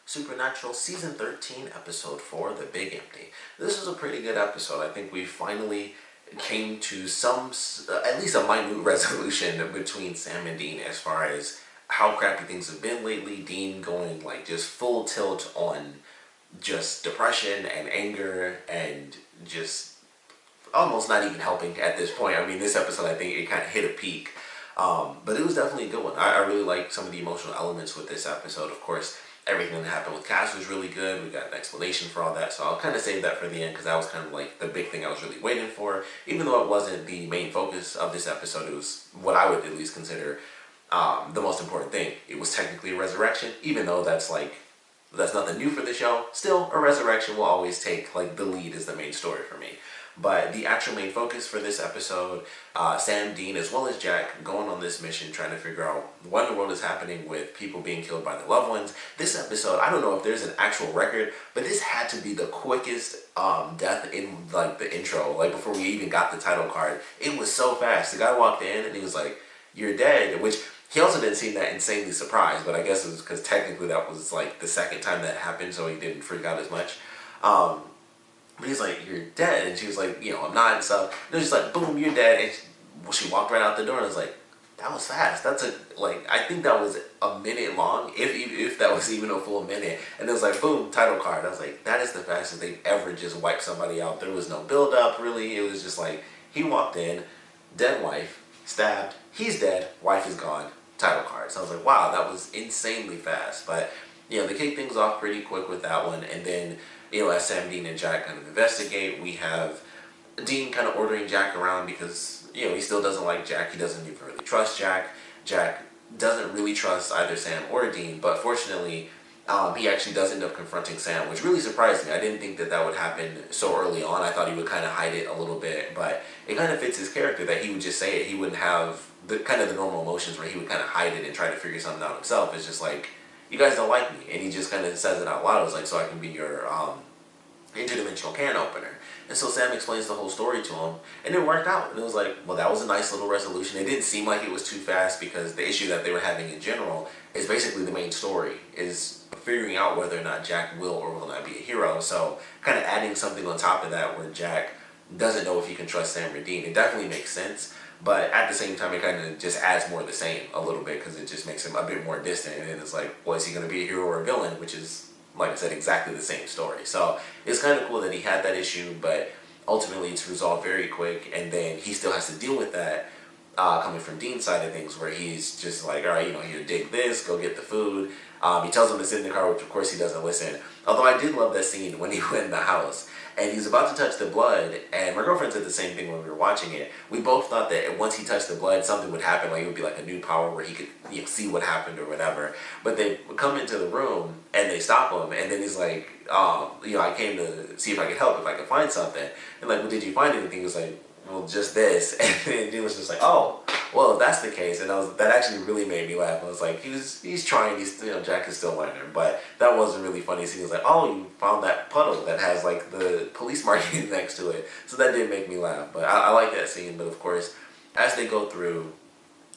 Supernatural Season 13, Episode 4, The Big Empty. This was a pretty good episode. I think we finally came to some, at least a minute resolution between Sam and Dean as far as how crappy things have been lately. Dean going like just full tilt on just depression and anger and just almost not even helping at this point. I mean, this episode, I think it kind of hit a peak. But it was definitely a good one. I really liked some of the emotional elements with this episode. Of course, everything that happened with Cass was really good. We got an explanation for all that. So I'll kind of save that for the end because that was kind of like the big thing I was really waiting for. Even though it wasn't the main focus of this episode, it was what I would at least consider the most important thing. It was technically a resurrection, even though that's nothing new for the show. Still, a resurrection will always take like the lead as the main story for me. But the actual main focus for this episode, Sam, Dean, as well as Jack going on this mission trying to figure out what in the world is happening with people being killed by their loved ones. This episode, I don't know if there's an actual record, but this had to be the quickest death in like the intro, like before we even got the title card. It was so fast. The guy walked in and he was like, "You're dead," which he also didn't seem that insanely surprised, but I guess it was because technically that was like the second time that happened, so he didn't freak out as much. But he's like, "You're dead," and she was like, "I'm not," and stuff. And it was just like, boom, you're dead. And she walked right out the door, and I was like, that was fast. I think that was a minute long, if that was even a full minute. And it was like, boom, title card. I was like, that is the fastest they've ever just wiped somebody out. There was no build up, really. It was just like, he walked in, dead wife, stabbed, he's dead, wife is gone, title card. So I was like, wow, that was insanely fast. But, they kicked things off pretty quick with that one, and then as Sam, Dean, and Jack kind of investigate, we have Dean kind of ordering Jack around because, he still doesn't like Jack. He doesn't even really trust Jack. Jack doesn't really trust either Sam or Dean, but fortunately, he actually does end up confronting Sam, which really surprised me. I didn't think that would happen so early on. I thought he would kind of hide it a little bit, but it kind of fits his character that he would just say it. He wouldn't have the normal emotions where he would kind of hide it and try to figure something out himself. It's just like, you guys don't like me, and he just kind of says it out loud. It's like, so I can be your interdimensional can opener. And so Sam explains the whole story to him, and it worked out. And it was like, well, that was a nice little resolution. It didn't seem like it was too fast because the issue that they were having in general is basically the main story, is figuring out whether or not Jack will or will not be a hero. So kind of adding something on top of that where Jack doesn't know if he can trust Sam or Dean. It definitely makes sense. But at the same time, it kind of just adds more of the same a little bit because it just makes him a bit more distant. And it's like, well, is he going to be a hero or a villain? Which is, like I said, exactly the same story. So it's kind of cool that he had that issue, but ultimately it's resolved very quick. And then he still has to deal with that coming from Dean's side of things, where he's just like, all right, here, dig this, go get the food. He tells him to sit in the car, which of course he doesn't listen. Although I did love that scene when he went in the house and he's about to touch the blood, and my girlfriend said the same thing when we were watching it. We both thought that once he touched the blood, something would happen, like it would be like a new power where he could see what happened or whatever. But they come into the room and they stop him, and then he's like, I came to see if I could help, if I could find something. And like, well, did you find anything? He was like, well, just this. And then he was just like, oh, well, if that's the case. And that actually really made me laugh. I was like, he's trying, Jack is still learning. But that wasn't really funny. So he was like, oh, you found that puddle that has like the police marking next to it. So that did make me laugh. But I like that scene. But of course, as they go through,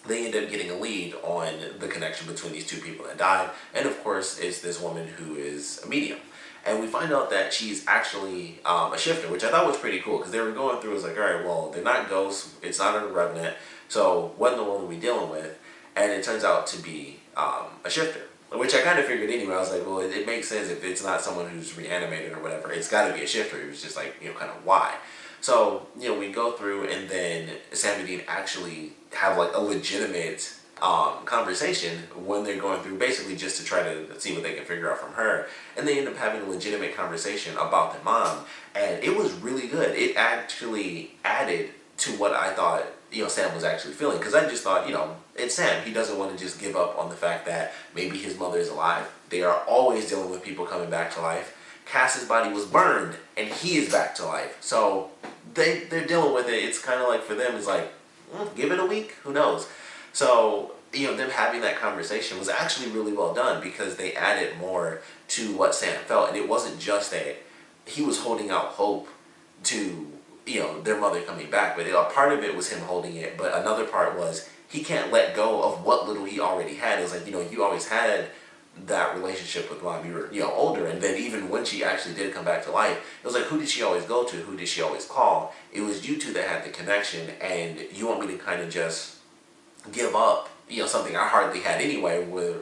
they end up getting a lead on the connection between these two people that died. And of course, it's this woman who is a medium. And we find out that she's actually a shifter, which I thought was pretty cool, because they were going through, it was like, all right, well, they're not ghosts, it's not a revenant, so what in the world are we dealing with? And it turns out to be a shifter, which I kind of figured anyway. I was like, well, it makes sense if it's not someone who's reanimated or whatever. It's got to be a shifter. It was just like, kind of why. So, we go through, and then Sam and Dean actually have like a legitimate conversation when they're going through, basically just to try to see what they can figure out from her. And they end up having a legitimate conversation about their mom, and it was really good. It actually added to what I thought Sam was actually feeling, because I just thought, it's Sam. He doesn't want to just give up on the fact that maybe his mother is alive. They are always dealing with people coming back to life. Cass's body was burned and he is back to life, so they're dealing with it. It's kind of like, for them, it's like, give it a week, who knows. So, them having that conversation was actually really well done, because they added more to what Sam felt. And it wasn't just that he was holding out hope to, their mother coming back, but a part of it was him holding it, but another part was he can't let go of what little he already had. It was like, you always had that relationship with mom. You were, older, and then even when she actually did come back to life, it was like, who did she always go to? Who did she always call? It was you two that had the connection, and you want me to kind of just give up, something I hardly had anyway. Where,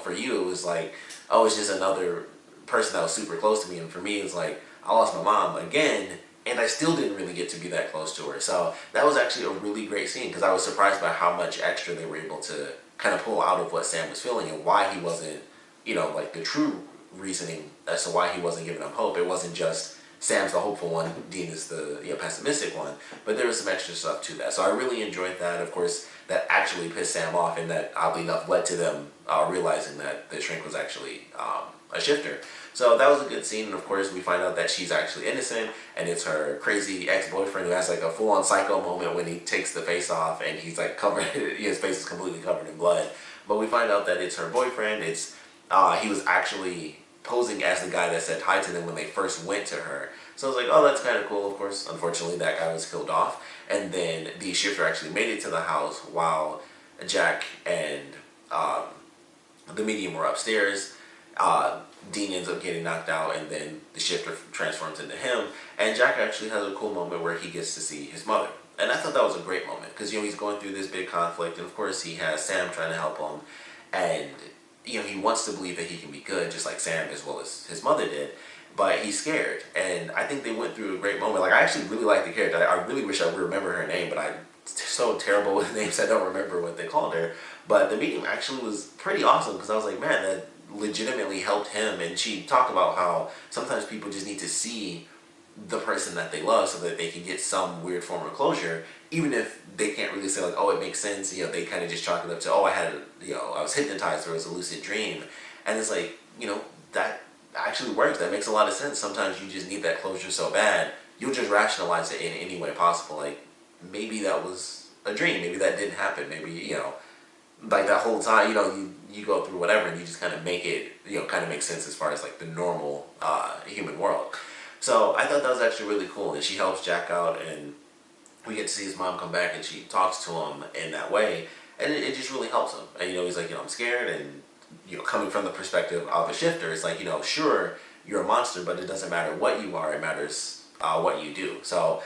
for you it was like, oh, it's just another person that was super close to me, and for me it's like I lost my mom again, and I still didn't really get to be that close to her. So that was actually a really great scene because I was surprised by how much extra they were able to kind of pull out of what Sam was feeling and why he wasn't, like the true reasoning as to why he wasn't giving up hope. It wasn't just Sam's the hopeful one, Dean is the pessimistic one, but there was some extra stuff to that. So I really enjoyed that. Of course, that actually pissed Sam off, and that oddly enough led to them realizing that the shrink was actually a shifter. So that was a good scene, and of course we find out that she's actually innocent, and it's her crazy ex-boyfriend who has like a full-on psycho moment when he takes the face off and he's like covered, his face is completely covered in blood. But we find out that it's her boyfriend. It's he was actually posing as the guy that said hi to them when they first went to her. So I was like, oh, that's kind of cool. Of course, unfortunately, that guy was killed off. And then the shifter actually made it to the house while Jack and the medium were upstairs. Dean ends up getting knocked out, and then the shifter transforms into him. And Jack actually has a cool moment where he gets to see his mother. And I thought that was a great moment because, he's going through this big conflict. And of course, he has Sam trying to help him. And, he wants to believe that he can be good, just like Sam as well as his mother did. But he's scared. And I think they went through a great moment. Like, I actually really like the character. I really wish I would remember her name, but I'm so terrible with names I don't remember what they called her. But the medium actually was pretty awesome because I was like, man, that legitimately helped him. And she talked about how sometimes people just need to see the person that they love so that they can get some weird form of closure, even if they can't really say like, oh, it makes sense. They kind of just chalk it up to, oh, I was hypnotized, or it was a lucid dream. And it's like, that actually works. That makes a lot of sense. Sometimes you just need that closure so bad, you'll just rationalize it in any way possible. Like, maybe that was a dream. Maybe that didn't happen. Maybe, like that whole time, you go through whatever and you just kind of make it, kind of make sense as far as like the normal human world. So I thought that was actually really cool. And she helps Jack out, and we get to see his mom come back, and she talks to him in that way. And it just really helps him. And, he's like, I'm scared. And, coming from the perspective of a shifter, it's like, sure, you're a monster, but it doesn't matter what you are. It matters what you do. So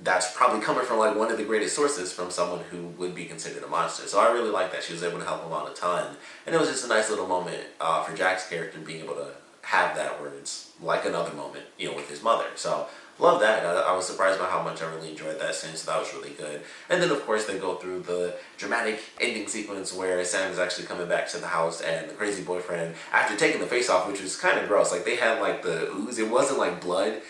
that's probably coming from like one of the greatest sources from someone who would be considered a monster. So I really like that. She was able to help him out a ton. And it was just a nice little moment for Jack's character being able to have that where it's like another moment, with his mother. So love that. I was surprised by how much I really enjoyed that scene, so that was really good. And then of course they go through the dramatic ending sequence where Sam is actually coming back to the house, and the crazy boyfriend, after taking the face off, which was kind of gross, like they had like the ooze, it wasn't like blood,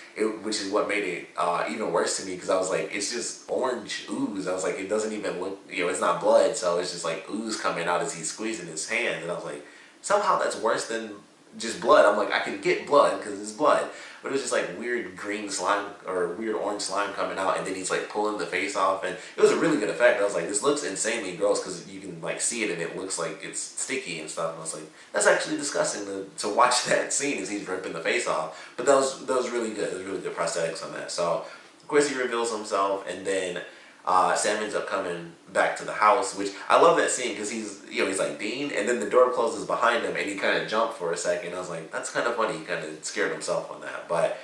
which is what made it even worse to me, because I was like, it's just orange ooze. I was like, it doesn't even look, it's not blood, so it's just like ooze coming out as he's squeezing his hand, and I was like, somehow that's worse than just blood. I'm like, I can get blood because it's blood, but it was just like weird green slime or weird orange slime coming out, and then he's like pulling the face off, and it was a really good effect. I was like, this looks insanely gross because you can like see it and it looks like it's sticky and stuff, and I was like, that's actually disgusting to watch that scene as he's ripping the face off. But that was really good. It was really good prosthetics on that. So of course he reveals himself, and then Sam ends up coming back to the house, which I love that scene because he's like, Dean, and then the door closes behind him and he kind of jumped for a second. I was like, that's kind of funny. He kind of scared himself on that, but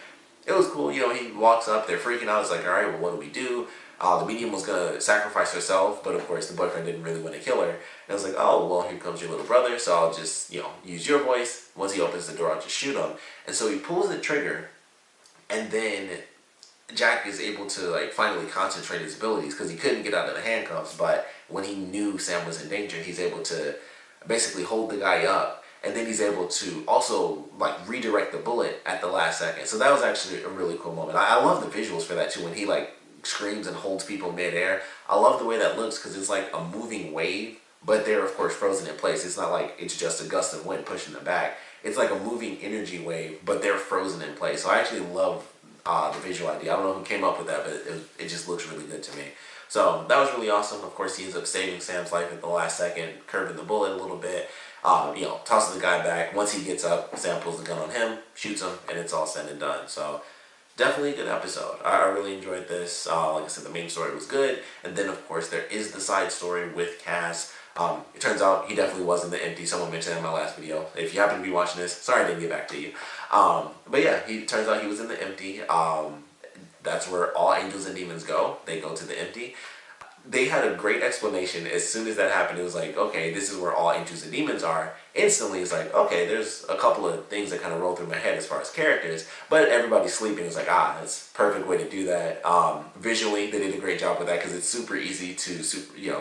it was cool. He walks up, they're freaking out. It's like, all right, well, what do we do? The medium was gonna sacrifice herself, but of course the boyfriend didn't really want to kill her. And I was like, oh, well, here comes your little brother, so I'll just use your voice. Once he opens the door, I'll just shoot him. And so he pulls the trigger, and then Jack is able to like finally concentrate his abilities because he couldn't get out of the handcuffs, but when he knew Sam was in danger, he's able to basically hold the guy up, and then he's able to also like redirect the bullet at the last second. So that was actually a really cool moment. I love the visuals for that too, when he like screams and holds people midair. I love the way that looks because it's like a moving wave, but they're of course frozen in place. It's not like it's just a gust of wind pushing them back. It's like a moving energy wave, but they're frozen in place. So I actually love the visual idea. I don't know who came up with that, but it just looks really good to me. So that was really awesome. Of course, he ends up saving Sam's life at the last second, curving the bullet a little bit, tosses the guy back. Once he gets up, Sam pulls the gun on him, shoots him, and it's all said and done. So definitely a good episode. I really enjoyed this. Like I said, the main story was good. And then, of course, there is the side story with Cass. It turns out he definitely was in the empty. Someone mentioned that in my last video. If you happen to be watching this, sorry I didn't get back to you. But yeah, he turns out he was in the empty. That's where all angels and demons go. They go to the empty. They had a great explanation. As soon as that happened, it was like, okay, this is where all angels and demons are. Instantly, it's like, okay, there's a couple of things that kind of roll through my head as far as characters, but everybody's sleeping. It's like, that's a perfect way to do that. Visually, they did a great job with that because it's super easy to,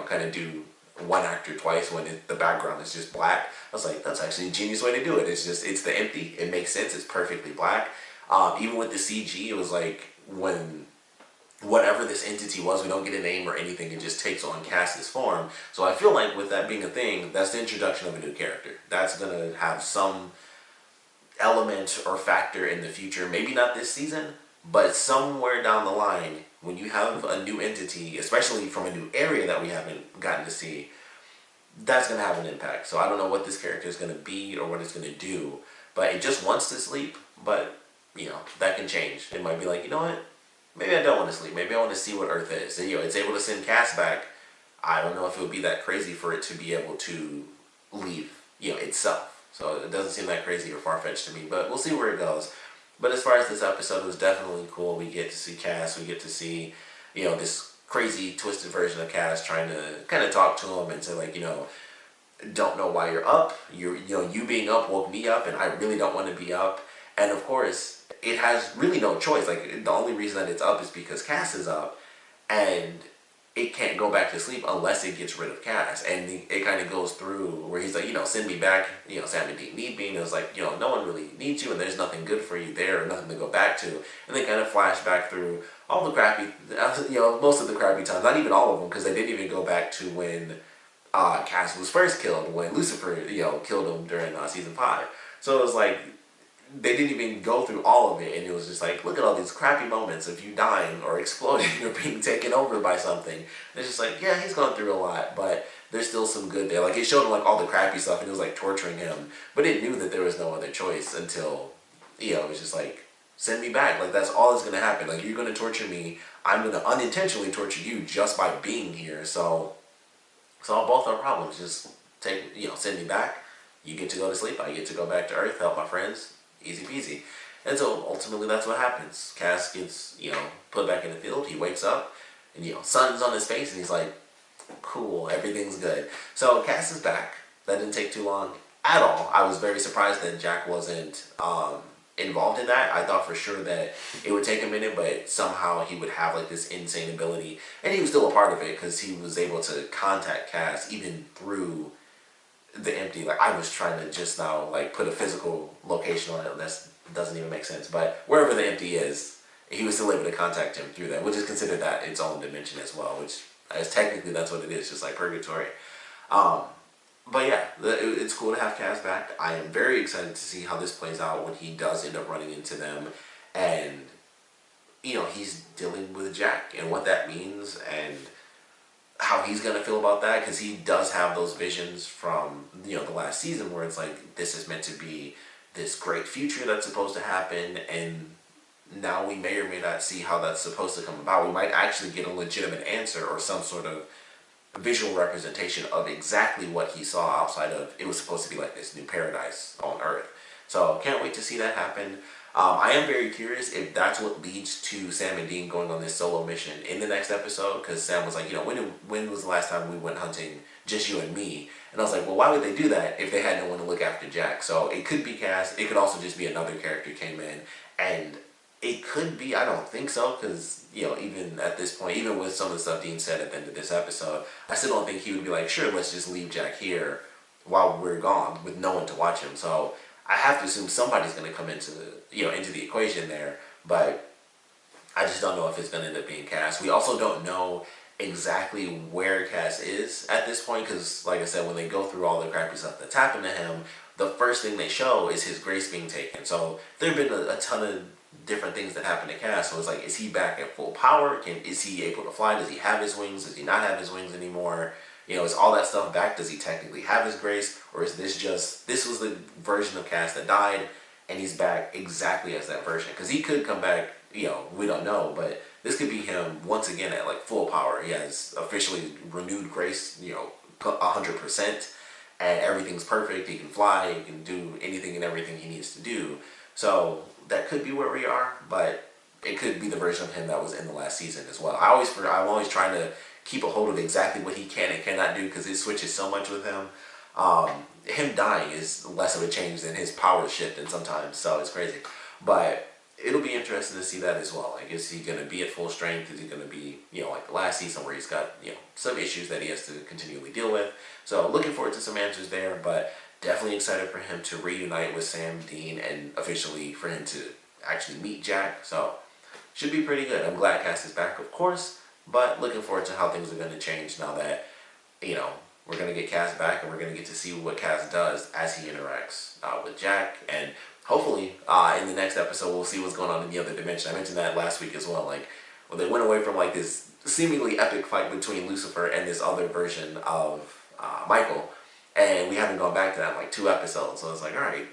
kind of do one actor twice when the background is just black. I was like, that's actually a genius way to do it. It's the empty. It makes sense. It's perfectly black. Even with the CG, it was like when whatever this entity was, we don't get a name or anything, it just takes on Cass's form. So I feel like with that being a thing, that's the introduction of a new character. That's going to have some element or factor in the future, maybe not this season, but somewhere down the line, when you have a new entity, especially from a new area that we haven't gotten to see, that's going to have an impact. So I don't know what this character is going to be or what it's going to do, but it just wants to sleep, but, that can change. It might be like, you know what? Maybe I don't want to sleep. Maybe I want to see what Earth is. And, it's able to send Cass back. I don't know if it would be that crazy for it to be able to leave, itself. So it doesn't seem that crazy or far-fetched to me, but we'll see where it goes. But as far as this episode, it was definitely cool. We get to see Cass. We get to see, this crazy, twisted version of Cass trying to kind of talk to him and say, like, don't know why you're up. You being up woke me up, and I really don't want to be up. And of course, it has really no choice. Like, the only reason that it's up is because Cass is up, and it can't go back to sleep unless it gets rid of Cass. And it kind of goes through where he's like, send me back. Sam and Dean need me. And it was like, no one really needs you, and there's nothing good for you there, or nothing to go back to. And they kind of flash back through all the crappy, most of the crappy times. Not even all of them, because they didn't even go back to when Cass was first killed, when Lucifer, killed him during season 5. So it was like, they didn't even go through all of it, and it was just like, look at all these crappy moments of you dying or exploding or being taken over by something. And it's just like, yeah, he's gone through a lot, but there's still some good there. Like, it showed him like all the crappy stuff, and it was like torturing him, but it knew that there was no other choice until, it was just like, send me back. Like, that's all that's gonna happen. Like, you're gonna torture me, I'm gonna unintentionally torture you just by being here. So solve both our problems. Just send me back. You get to go to sleep. I get to go back to Earth, help my friends. Easy peasy. And so ultimately that's what happens. Cass gets, put back in the field. He wakes up and, sun's on his face, and he's like, cool, everything's good. So Cass is back. That didn't take too long at all. I was very surprised that Jack wasn't involved in that. I thought for sure that it would take a minute, but somehow he would have like this insane ability. And he was still a part of it because he was able to contact Cass even through the empty. Like, I was trying to just now like put a physical location on it. That doesn't even make sense, but wherever the empty is, he was still able to contact him through that, which is considered that its own dimension as well, which is technically that's what it is, just like purgatory. But yeah, it's cool to have Cass back. I am very excited to see how this plays out when he does end up running into them, and he's dealing with Jack and what that means, and how he's going to feel about that, because he does have those visions from, the last season where it's like, this is meant to be this great future that's supposed to happen, and now we may or may not see how that's supposed to come about. We might actually get a legitimate answer or some sort of visual representation of exactly what he saw outside of, it was supposed to be like this new paradise on Earth. So can't wait to see that happen. I am very curious if that's what leads to Sam and Dean going on this solo mission in the next episode, because Sam was like, when was the last time we went hunting, just you and me? And I was like, well, why would they do that if they had no one to look after Jack? So it could be Cass. It could also just be another character came in. And it could be, I don't think so, because, even at this point, even with some of the stuff Dean said at the end of this episode, I still don't think he would be like, sure, let's just leave Jack here while we're gone with no one to watch him. So I have to assume somebody's going to come into the equation there, but I just don't know if it's going to end up being Cass. We also don't know exactly where Cass is at this point, because like I said, when they go through all the crappy stuff that's happened to him, the first thing they show is his grace being taken. So there have been a ton of different things that happen to Cass. So it's like, is he back at full power? Is he able to fly? Does he have his wings? Does he not have his wings anymore? Is all that stuff back? Does he technically have his grace? Or is this was the version of Cass that died, and he's back exactly as that version? Because he could come back, we don't know, but this could be him once again at like full power. He has officially renewed grace, 100%, and everything's perfect. He can fly, he can do anything and everything he needs to do. So that could be where we are, but it could be the version of him that was in the last season as well. I'm always trying to keep a hold of exactly what he can and cannot do because it switches so much with him. Him dying is less of a change than his power shifting sometimes, so it's crazy. But it'll be interesting to see that as well. Like, is he going to be at full strength? Is he going to be, like the last season where he's got, some issues that he has to continually deal with? So looking forward to some answers there, but definitely excited for him to reunite with Sam Dean and officially for him to actually meet Jack. So should be pretty good. I'm glad Cass is back, of course, but looking forward to how things are going to change now that, we're going to get Cass back and we're going to get to see what Cass does as he interacts with Jack. And hopefully in the next episode we'll see what's going on in the other dimension. I mentioned that last week as well. Like, when they went away from like this seemingly epic fight between Lucifer and this other version of Michael, and we haven't gone back to that in like 2 episodes. So it's like, all right,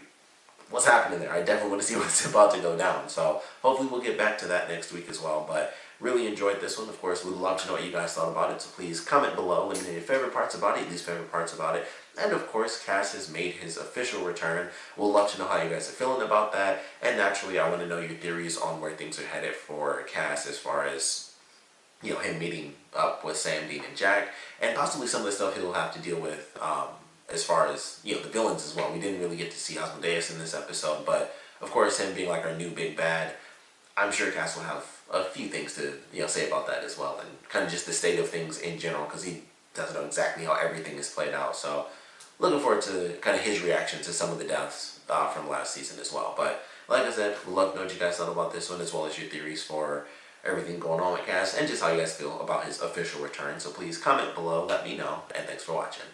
what's happening there? I definitely want to see what's about to go down. So hopefully we'll get back to that next week as well. But really enjoyed this one. Of course, we'd love to know what you guys thought about it. So please comment below. Let me know your favorite parts about it, least favorite parts about it. And of course, Cass has made his official return. We'll love to know how you guys are feeling about that. And naturally, I want to know your theories on where things are headed for Cass as far as, him meeting up with Sam, Dean, and Jack. And possibly some of the stuff he'll have to deal with as far as, the villains as well. We didn't really get to see Asmodeus in this episode, but of course, him being like our new big bad, I'm sure Cass will have a few things to say about that as well, and kind of just the state of things in general, because he doesn't know exactly how everything is played out. So looking forward to kind of his reaction to some of the deaths from last season as well. But like I said, we'd love to know what you guys thought about this one, as well as your theories for everything going on with Cass, and just how you guys feel about his official return. So please comment below, let me know, and thanks for watching.